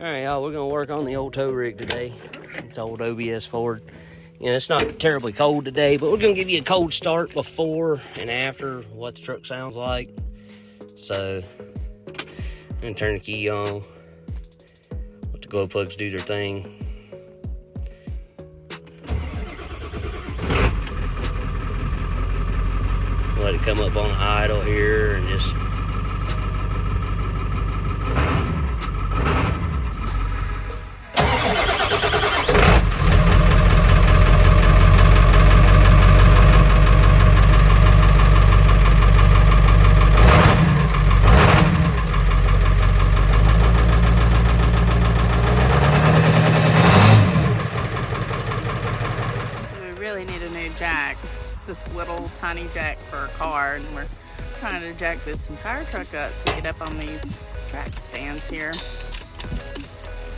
Alright, y'all, we're gonna work on the old tow rig today. It's old obsford. You know, it's not terribly cold today, but we're gonna give you a cold start before and after what the truck sounds like. So, I'm gonna turn the key on, let the glow plugs do their thing. Let it come up on idle here and just jack, this little tiny jack for a car, and we're trying to jack this entire truck up to get up on these track stands here.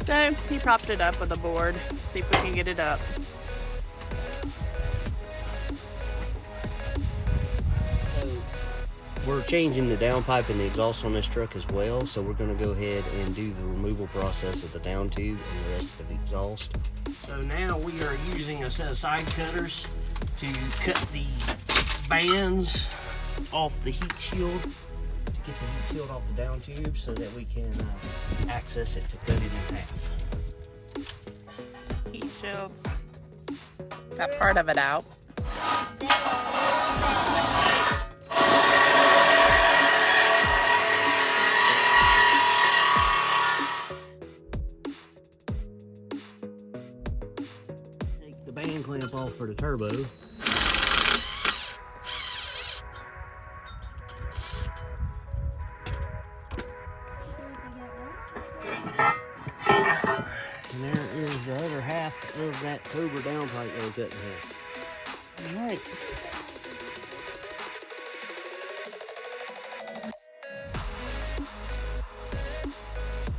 So he propped it up with a board, see if we can get it up. So we're changing the downpipe and the exhaust on this truck as well, so we're going to go ahead and do the removal process of the down tube and the rest of the exhaust. So now we are using a set of side cutters to cut the bands off the heat shield, to get the heat shield off the down tube so that we can access it to cut it in half. Heat shields. Got part of it out. Take the band clamp off for the turbo. And there is the other half of that cobra downpipe that we're cutting here. All right.